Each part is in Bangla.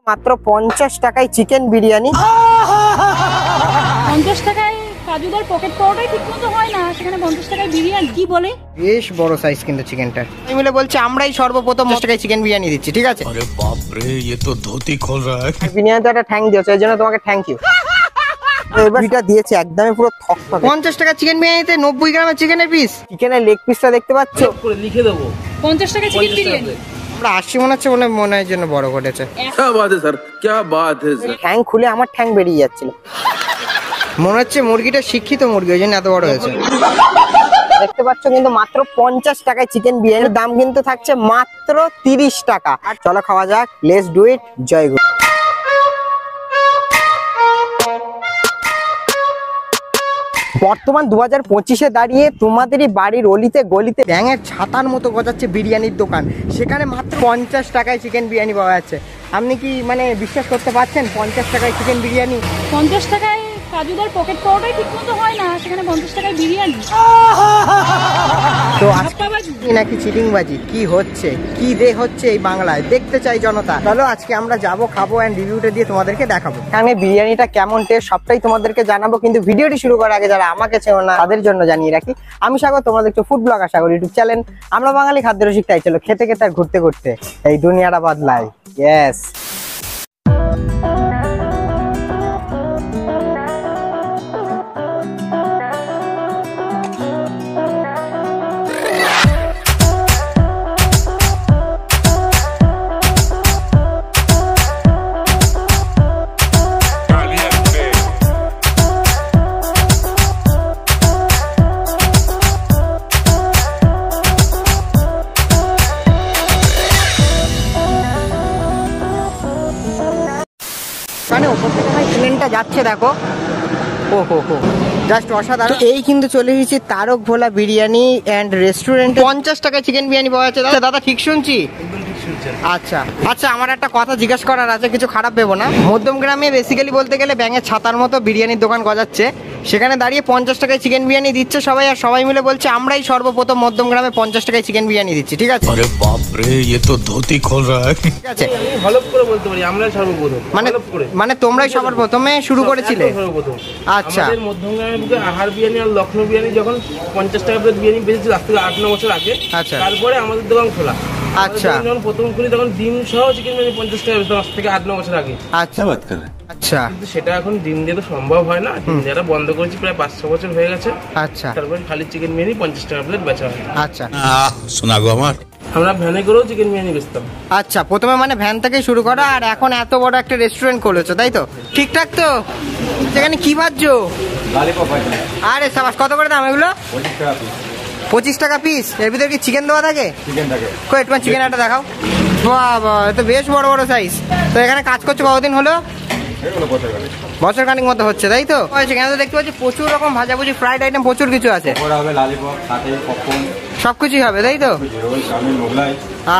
মাত্র 50 টাকায় চিকেন বিরিয়ানি। 50 টাকায় কাজুদার পকেট পাওয়াটাই ঠিক মতো হয় না, সেখানে 50 টাকায় বিরিয়ানি কি বলে? বেশ বড় সাইজ কিন্তু চিকেনটা। আমি মিলে বলছি আমরাই সর্বপ্রথম 50 টাকায় চিকেন বিরিয়ানি দিচ্ছি, ঠিক আছে? আরে বাপ রে, ये तो धोती खोल रहा है। বিরিয়ানিতে একটা থ্যাঙ্ক দিয়েছে, এর জন্য তোমাকে থ্যাঙ্ক ইউ। এবার এটা দিয়েছে একদমই পুরো থকথকে। 50 টাকা চিকেন বিরিয়ানিতে 90 গ্রামের চিকেনের পিস। চিকেনের লেগ পিসটা দেখতে পাচ্ছো? করে লিখে দেবো 50 টাকায় চিকেন বিরিয়ানি। আমরা 80 মনে হচ্ছে, মনে হয় জন্য বড় ঘটেছে। क्या बात है सर, क्या बात है सर। ঠ্যাং খুলে আমার ঠ্যাং বেরিয়ে যাচ্ছিল। মনে হচ্ছে মুরগিটা শিক্ষিত মুরগি, ওই জন্য এত বড় হয়েছে। দেখতে পাচ্ছ কিন্তু মাত্র 50 টাকায় চিকেন বিরিয়ানির দাম কিন্তু থাকছে মাত্র 30 টাকা। আর চলো খাওয়া যাক, লেটস ডু ইট। জয় গুরু। বর্তমান 2025-এ দাঁড়িয়ে তোমাদেরই বাড়ির অলিতে গলিতে ব্যাঙের ছাতার মতো গজাচ্ছে বিরিয়ানির দোকান, সেখানে মাত্র 50 টাকায় চিকেন বিরিয়ানি পাওয়া যাচ্ছে। আপনি কি মানে বিশ্বাস করতে পারছেন 50 টাকায় চিকেন বিরিয়ানি? 50 টাকায় কাজুদার পকেট পাওয়াটাই ঠিক মতো হয় না, সেখানে 50 টাকায় বিরিয়ানি। তো আজকে নাকি চিটিংবাজি কি হচ্ছে, কি হচ্ছে এই বাংলায়, দেখতে চাই জনতা। চলো আজকে আমরা যাবো, খাবো এন্ড রিভিউটা দিয়ে তোমাদেরকে দেখাবো এখানে বিরিয়ানিটা কেমন টেস্ট, সবটাই তোমাদেরকে জানাবো। কিন্তু ভিডিওটি শুরু করার আগে যারা আমাকে চেনো না তাদের জন্য জানিয়ে রাখি, আমি সাগর, তোমাদের একটু ফুড ব্লগার সাগর ইউটিউব চ্যানেল। আমরা বাঙালি খাদ্য রসিক, তাই চলো খেতে খেতে আর ঘুরতে ঘুরতে এই দুনিয়াটা বদলাই। ইয়েস। প্লেনটা যাচ্ছে দেখো, ও হো হো, জাস্ট অসাধারণ। এই কিন্তু চলে এসেছি তারক ভোলা বিরিয়ানি এন্ড রেস্টুরেন্ট। 50 টাকায় চিকেন বিরিয়ানি পাওয়া যাচ্ছে। দাদা ঠিক শুনছি? আচ্ছা আচ্ছা, আমার একটা কথা জিজ্ঞাসা করার আছে, কিছু খারাপ ভেবো না। মধ্যমগ্রামে বেসিক্যালি বলতে গেলে ব্যাঙের ছাতার মতো বিরিয়ানির দোকান গজাচ্ছে, সেখানে দাঁড়িয়ে 50 টাকায় চিকেন বিরিয়ানি দিচ্ছে সবাই, আর সবাই মিলে বলছে আমরাই সর্বপ্রথম মধ্যমগ্রামে 50 টাকায় চিকেন বিরিয়ানি দিচ্ছি, ঠিক আছে? अरे बाप रे, ये तो धोती खोल रहा है। ঠিক আছে, আমি হলপ করে বলতে পারি আমরাই সর্বপ্রথম। মানে তোমরাই সবার প্রথমে শুরু করেছিলে? সর্বপ্রথম। আচ্ছা। আমাদের মধ্যমগ্রামের বুকে আহার বিরিয়ানি আর লখনৌ বিরিয়ানি যখন 50 টাকা প্লেট বিরিয়ানি বেঁচেছিল আজ থেকে 8-9 বছর আগে, আচ্ছা। তারপরে আমাদের দোকান খোলা। আচ্ছা। যখন প্রথম খুলি তখন ডিম সহ চিকেন বিরিয়ানি 50 টাকা বেচতাম, আজ থেকে 8-9 বছর আগে। আচ্ছা আচ্ছা কিন্তু সেটা এখন ডিম দিয়ে তো সম্ভব হয় না, ডিম দেওয়াটা বন্ধ করেছি, প্রায় 5-6 বছর হয়ে গেছে। আচ্ছা তারপরে খালি চিকেন বিরিয়ানি 50 টাকা প্লেট বেচা হয়। আচ্ছা सुना गो हमार। আমরা ভ্যানে করেও চিকেন বিরিয়ানি বেচতাম। আচ্ছা, প্রথমে মানে ভ্যান থেকে শুরু করা, আর এখন এত বড় একটা রেস্টুরেন্ট করেছো, তাই তো? ঠিকঠাক তো? সেখানে কি ভাজছো? আরে সাবাস, কত করে দাম এগুলো? 25 টাকা পিস। এর ভিতরে কি চিকেন দেওয়া থাকে? কই তোমার চিকেন একটা দেখাও। বাবা, এটা বেশ বড় বড় সাইজ। তো এখানে কাজ করছো কতদিন হলো? বছর খানিক মতো হচ্ছে, তাই তো? সেখানে তো দেখতে পাচ্ছি প্রচুর রকম ভাজাভুজি, ফ্রাইড আইটেম প্রচুর কিছু আছে। সবকিছুই হবে, তাই তো?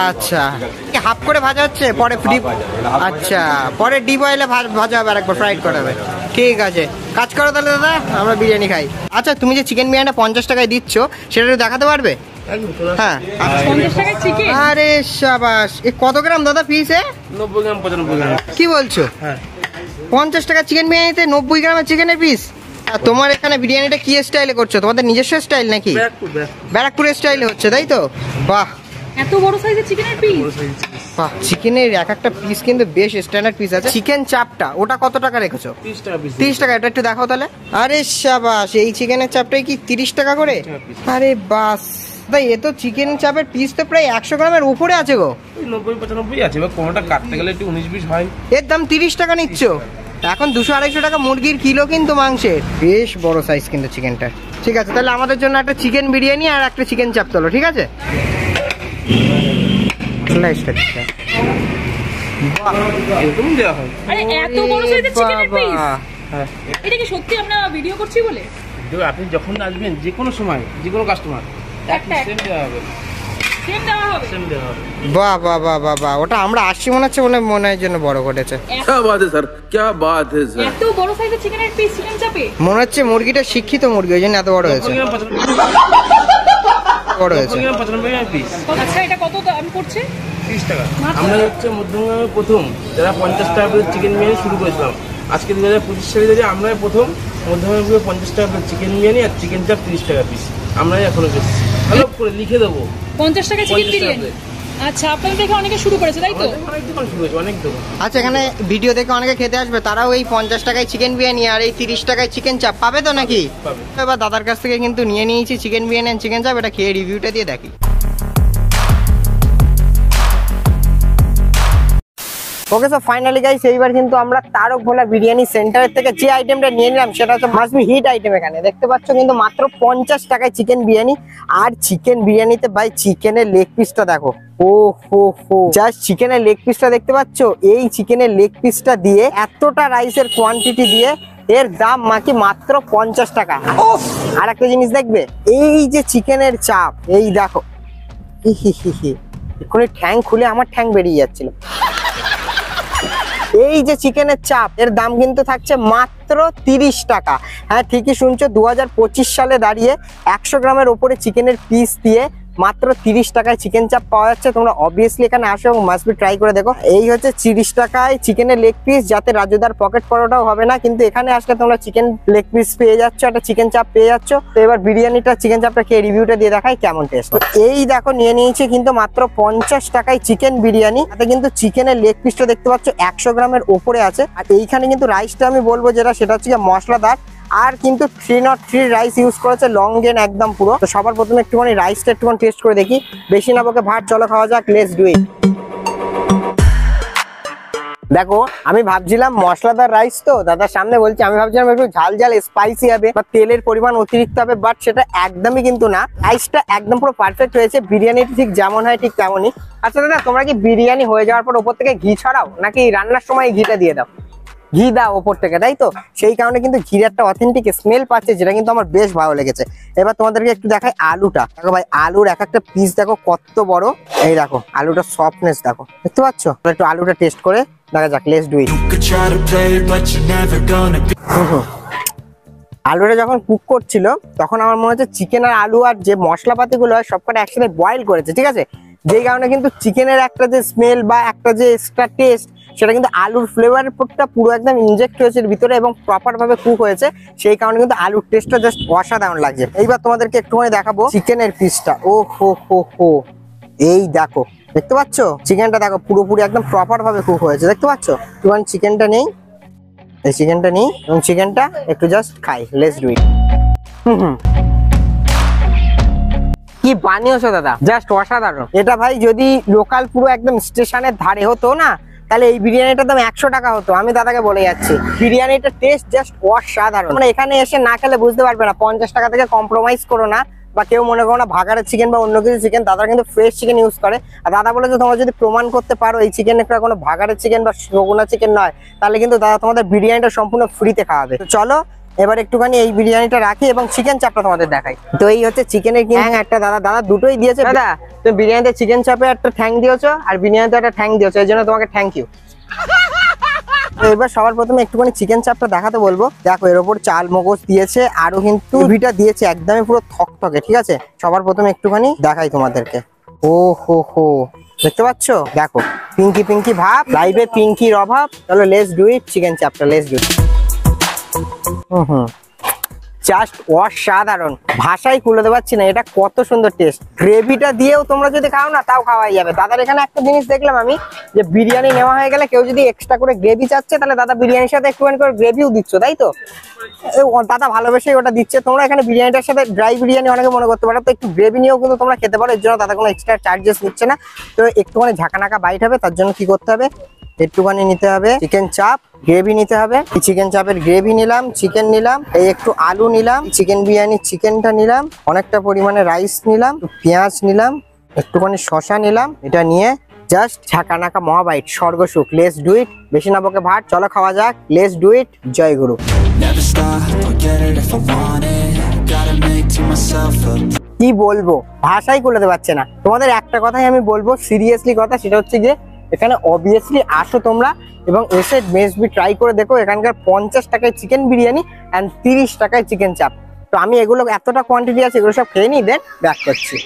আচ্ছা, হাফ করে ভাজা হচ্ছে, পরে ডিপ। আচ্ছা, পরে ডিপ অয়েলে ভাজা হবে, আরেকবার ফ্রাইড করা হবে। ঠিক আছে, কাজ করো তাহলে দাদা, আমরা বিরিয়ানি খাই। আচ্ছা, তুমি যে চিকেন বিরিয়ানিটা 50 টাকায় দিচ্ছ, সেটা একটু দেখাতে পারবে? হ্যাঁ। 50 টাকায় চিকেন? আরে সাবাস। এ কত গ্রাম দাদা পিসে? 90 গ্রাম 95 গ্রাম। কি বলছো? হ্যাঁ। 50 টাকা চিকেন বিরিয়ানিতে 90 গ্রামের চিকেনের পিস। আর তোমার এখানে বিরিয়ানিটা কি স্টাইলে করছো? তোমাদের নিজস্ব স্টাইল নাকি? ব্যারাকপুরের স্টাইলে হচ্ছে, তাই তো? বাহ, এত বড় সাইজের চিকেনের পিস? বাহ, চিকেনের এক একটা পিস কিন্তু বেশ স্ট্যান্ডার্ড পিস আছে। চিকেন চাপটা ওটা কত টাকা রেখেছো? 30 টাকা পিস। 30 টাকা। এটা একটু দেখাও তাহলে। আরে সাবাস, এই চিকেনের চাপটাই কি 30 টাকা করে? আরে বাস, তাই এ তো চিকেন চাপের পিস তো প্রায় 100 গ্রামের উপরে আছে গো। 90-95 আছে, এবার কোনোটা কাটতে গেলে একটু 19-20 হয়। এর দাম 30 টাকা নিচ্ছ? এখন 200-250 টাকা মুরগির কিলো কিন্তু মাংসের। বেশ বড় সাইজ কিন্তু চিকেনটা। ঠিক আছে, তাহলে আমাদের জন্য একটা চিকেন বিরিয়ানি আর একটা চিকেন চাপ তোলো, ঠিক আছে? এরকম দেওয়া হয়। আরে এত বড় সাইজের চিকেনের পিস? হ্যাঁ। এটা কি সত্যি আমরা ভিডিও করছি বলে? আপনি যখন আসবেন, যে কোনো সময়, যে কোনো কাস্টমার সেম দেওয়া হবে। সেম দেওয়া হবে? সেম দেওয়া হবে। বাহ বাহ বাহ বাহ বাহ, ওটা আমরা 80 মনে হচ্ছে, মনে হয় জন্য বড় ঘটেছে। क्या बात है सर, क्या बात है सर। এত বড় সাইজের চিকেনের পিস চিকেন চাপে? মনে হচ্ছে মুরগিটা শিক্ষিত মুরগি, ওই জন্য এত বড় হয়েছে। বড় হয়েছে। 95 পিস। আচ্ছা, এটা কত দাম পড়ছে? 30 টাকা। আমরা হচ্ছে মধ্যমগ্রামে প্রথম যারা 50 টাকা প্লেট চিকেন বিরিয়ানি শুরু করেছিলাম। আজকে 2025 সালে দাঁড়িয়ে আমরাই প্রথম মধ্যমগ্রামে 50 টাকা প্লেট চিকেন বিরিয়ানি আর চিকেন চাপ 30 টাকা পিস আমরাই এখনো বেশি ভালো করে লিখে দেবো 50 টাকা চিকেন বিরিয়ানি। আচ্ছা, আপনাদের দেখে অনেকে শুরু করেছে তাই তো? অনেক দোকান শুরু হয়েছে, অনেক দোকান। আচ্ছা, এখানে ভিডিও দেখে অনেকে খেতে আসবে, তারাও এই 50 টাকায় চিকেন বিরিয়ানি আর এই 30 টাকায় চিকেন চাপ পাবে তো নাকি? পাবে। এবার দাদার কাছ থেকে কিন্তু নিয়ে নিয়েছি চিকেন বিরিয়ানি আর চিকেন চাপ, এটা খেয়ে রিভিউটা দিয়ে দেখি। ওকে, সো ফাইনালি গাইস এইবার কিন্তু আমরা তারক ভোলা বিরিয়ানি সেন্টারের থেকে যে আইটেমটা নিয়ে নিলাম সেটা হচ্ছে মাস্ট বি হিট আইটেম। এখানে দেখতে পাচ্ছ কিন্তু মাত্র 50 টাকায় চিকেন বিরিয়ানি, আর চিকেন বিরিয়ানিতে ভাই চিকেনের লেগ পিসটা দেখো। ও হো হো, জাস্ট চিকেনের লেগ পিসটা দেখতে পাচ্ছ, এই চিকেনের লেগ পিসটা দিয়ে এতটা রাইসের কোয়ান্টিটি দিয়ে এর দাম মাকি মাত্র 50 টাকা। আর একটা জিনিস দেখবে, এই যে চিকেনের চাপ, এই দেখো, এক্ষুনি ঠ্যাং খুলে আমার ঠ্যাং বেরিয়ে যাচ্ছিল। এই যে চিকেনের চাপ, এর দাম কিন্তু থাকছে মাত্র 30 টাকা। হ্যাঁ, ঠিকই শুনছো, 2025 সালে দাঁড়িয়ে 100 গ্রামের ওপরে চিকেনের পিস দিয়ে মাত্র 30 টাকায় চিকেন চাপ পাওয়া যাচ্ছে। তোমরা অবভিয়াসলি এখানে আসো এবং মাস্ট বি ট্রাই করে দেখো। এই হচ্ছে 30 টাকায় চিকেনের লেগ পিস, যাতে রাজুদার পকেট পরোটাও হবে না, কিন্তু এখানে আসলে তোমরা চিকেন লেগ পিস পেয়ে যাচ্ছ, একটা চিকেন চাপ পেয়ে যাচ্ছ। তো এবার বিরিয়ানিটা চিকেন চাপটা খেয়ে রিভিউটা দিয়ে দেখাই কেমন টেস্ট। এই দেখো নিয়ে নিয়েছি কিন্তু মাত্র 50 টাকায় চিকেন বিরিয়ানি, তাতে কিন্তু চিকেনের লেগ পিসটা দেখতে পাচ্ছ 100 গ্রামের ওপরে আছে। আর এইখানে কিন্তু রাইসটা আমি বলবো যেটা, সেটা হচ্ছে মশলাদার, আর কিন্তু 303 রাইস ইউজ করেছে, লং গেন একদম পুরো। তো সবার প্রথমে একটুখানি রাইসটা একটুখানি টেস্ট করে দেখি, বেশি না বকে ভাত, চলো খাওয়া যাক, লেটস ডু ইট। দেখো, আমি ভাবছিলাম মশলাদার রাইস, তো দাদার সামনে বলছি, আমি ভাবছিলাম একটু ঝাল ঝাল স্পাইসি হবে বা তেলের পরিমাণ অতিরিক্ত হবে, বাট সেটা একদমই কিন্তু না। রাইসটা একদম পুরো পারফেক্ট হয়েছে, বিরিয়ানিটা ঠিক যেমন হয় ঠিক তেমনই। আচ্ছা দাদা, তোমরা কি বিরিয়ানি হয়ে যাওয়ার পর ওপর থেকে ঘি ছড়াও, নাকি রান্নার সময় ঘিটা দিয়ে দাও? ঘি দাও ওপর থেকে, তাই তো? সেই কারণে কিন্তু ঘির একটা অথেন্টিক স্মেল পাচ্ছে, যেটা কিন্তু আমার বেশ ভালো লেগেছে। এবার তোমাদেরকে একটু দেখাই আলুটা। দেখো ভাই, আলুর এক একটা পিস দেখো কত বড়। এই দেখো আলুটার সফটনেস দেখো, দেখতে পাচ্ছ? একটু আলুটা টেস্ট করে দেখা যাক, লেটস ডু ইট। আলুটা যখন কুক করছিল তখন আমার মনে হচ্ছে চিকেন আর আলু আর যে মশলাপাতিগুলো হয় সবকটা একসাথে বয়েল করেছে, ঠিক আছে? যেই কারণে কিন্তু চিকেনের একটা যে স্মেল বা একটা যে এক্সট্রা টেস্ট, সেটা কিন্তু আলুর ফ্লেভারটা পুরো একদম ইনজেক্ট হয়েছে ভিতরে এবং প্রপার ভাবে কুক হয়েছে। সেই কারণে কিন্তু আলুর টেস্টটা জাস্ট অসাধারণ লাগছে। এইবার তোমাদেরকে একটুখানি দেখাবো চিকেনের পিসটা। ও হো হো হো, এই দেখো, দেখতে পাচ্ছ চিকেনটা? দেখো পুরোপুরি একদম প্রপার ভাবে কুক হয়েছে, দেখতে পাচ্ছ? তোমার চিকেনটা নেই, এই চিকেনটা নেই, এবং চিকেনটা একটু জাস্ট খাই, লেটস ডু ইট। কি বানিয়েছো দাদা, জাস্ট অসাধারণ। এটা ভাই যদি লোকাল পুরো একদম স্টেশনের ধারে হতো না, তাহলে এই বিরিয়ানিটার দাম 100 টাকা হতো। আমি দাদাকে বলে যাচ্ছি, বিরিয়ানিটার টেস্ট জাস্ট অসাধারণ। মানে এখানে এসে না খেলে বুঝতে পারবে না। 50 টাকা থেকে কম্প্রোমাইজ করো না, বা কেউ মনে করো না ভাগাড়ের চিকেন বা অন্য কিছু চিকেন। দাদা কিন্তু ফ্রেশ চিকেন ইউজ করে। আর দাদা বলে যে তোমরা যদি প্রমাণ করতে পারো এই চিকেন একটা কোনো ভাগাড়ের চিকেন বা সগুনা চিকেন নয়, তাহলে কিন্তু দাদা তোমাদের বিরিয়ানিটা সম্পূর্ণ ফ্রিতে খাওয়াবে। তো চলো এবার একটুখানি এই বিরিয়ানিটা রাখি এবং চিকেন চাপটা তোমাদের দেখাই। তো এই হচ্ছে চিকেনের ঠ্যাং একটা, দাদা দুটোই দিয়েছে। দাদা তুমি বিরিয়ানিতে চিকেন চাপে একটা ঠ্যাং দিয়েছো আর বিরিয়ানিতে একটা ঠ্যাং দিয়েছো, এই জন্য তোমাকে থ্যাংক ইউ। এবার সবার প্রথমে একটুখানি চিকেন চাপটা দেখাতে বলবো। দেখো এর ওপর চাল মগজ দিয়েছে, আরো কিন্তু ভিটা দিয়েছে, একদমই পুরো থকথকে, ঠিক আছে? সবার প্রথমে একটুখানি দেখাই তোমাদেরকে। ও হো হো, দেখতে পাচ্ছ? দেখো পিঙ্কি পিঙ্কি ভাব, লাইভে পিঙ্কির অভাব। চলো লেটস ডু ইট, চিকেন চাপটা লেটস ডু ইট। জাস্ট অসাধারণ, ভাষাই খুলে পাচ্ছি না, এটা কত সুন্দর টেস্ট। গ্রেভিটা দিয়েও তোমরা যদি খাও না তাও খাওয়াই যাবে। দাদার এখানে একটা জিনিস দেখলাম আমি, যে বিরিয়ানি নেওয়া হয়ে গেলে কেউ যদি এক্সট্রা করে গ্রেভি চাচ্ছে, তাহলে দাদা বিরিয়ানির সাথে একটুখানি করে গ্রেভিও দিচ্ছ, তাই তো? দাদা ভালোবেসে ওটা দিচ্ছে। তোমরা এখানে বিরিয়ানিটার সাথে ড্রাই বিরিয়ানি অনেকে মনে করতে পারো, তো একটু গ্রেভি নিয়েও কিন্তু তোমরা খেতে পারো, এর জন্য দাদা কোনো এক্সট্রা চার্জেস নিচ্ছে না। তো একটুখানি ঝাঁকানাকা বাইট হবে, তার জন্য কি করতে হবে, একটুখানি নিতে হবে চিকেন চাপ, গ্রেভি নিতে হবে। এই চিকেন চাপের গ্রেভি নিলাম, চিকেন নিলাম, এই একটু আলু নিলাম, চিকেন বিরিয়ানি চিকেনটা নিলাম, অনেকটা পরিমাণে রাইস নিলাম, পেঁয়াজ নিলাম, একটুখানি শশা নিলাম। এটা নিয়ে জাস্ট ঝাঁকানাকা মহাবাইট, স্বর্গসুখ। Let's do it. বেশি না বকে ভাত, চলো খাওয়া যাক, লেটস ডু ইট। জয় গুরু। কি বলবো, ভাষাই কুলাতে পারছে না। তোমাদের একটা কথাই আমি বলবো, সিরিয়াসলি কথা, সেটা হচ্ছে যে এখানে অবভিয়াসলি আসো তোমরা এবং এসে মেসবি ট্রাই করে দেখো। এখানকার 50 টাকায় চিকেন বিরিয়ানি অ্যান্ড 30 টাকায় চিকেন চাপ। তো আমি এগুলো এতটা কোয়ান্টিটি আছে, এগুলো সব খেয়ে নিই, দেন ব্যাক করছি।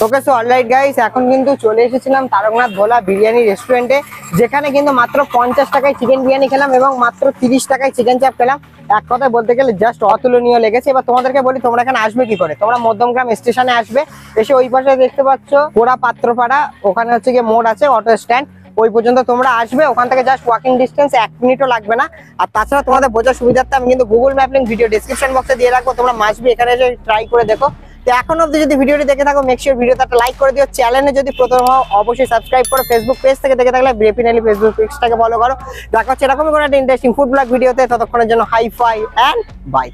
ওকে, সো অলরাইট গাইস, এখন কিন্তু চলে এসেছিলাম তারকনাথ ভোলা বিরিয়ানি রেস্টুরেন্টে, যেখানে কিন্তু মাত্র 50 টাকায় চিকেন বিরিয়ানি খেলাম এবং মাত্র 30 টাকায় চিকেন চাপ খেলাম। এক কথায় বলতে গেলে জাস্ট অতুলনীয় লেগেছে। এবার তোমাদেরকে বলি তোমরা এখানে আসবে কি করে। তোমরা মধ্যমগ্রাম স্টেশনে আসবে, এসে ওই পাশে দেখতে পাচ্ছ পোড়া পাত্রপাড়া, ওখানে হচ্ছে গিয়ে মোড় আছে, অটো স্ট্যান্ড, ওই পর্যন্ত তোমরা আসবে। ওখান থেকে জাস্ট ওয়াকিং ডিস্টেন্স, 1 মিনিটও লাগবে না। আর তাছাড়া তোমাদের বোঝার সুবিধার্থে আমি কিন্তু Google map link video description বক্সে দিয়ে রাখবো, তোমরা মাসবি এখানে এসে ট্রাই করে দেখো। তো এখন অবধি যদি ভিডিওটি দেখে থাকো, মেক শিওর ভিডিওতে একটা লাইক করে দিও। চ্যানেলে যদি প্রথম হও অবশ্যই সাবস্ক্রাইব করো। ফেসবুক পেজ থেকে দেখে থাকলে ডেফিনেটলি ফেসবুক পেজটাকে ফলো করো। দেখা হচ্ছে এরকমই কোনো একটা ইন্টারেস্টিং ফুড ব্লগ ভিডিওতে, ততক্ষণের জন্য হাই ফাই অ্যান্ড বাই।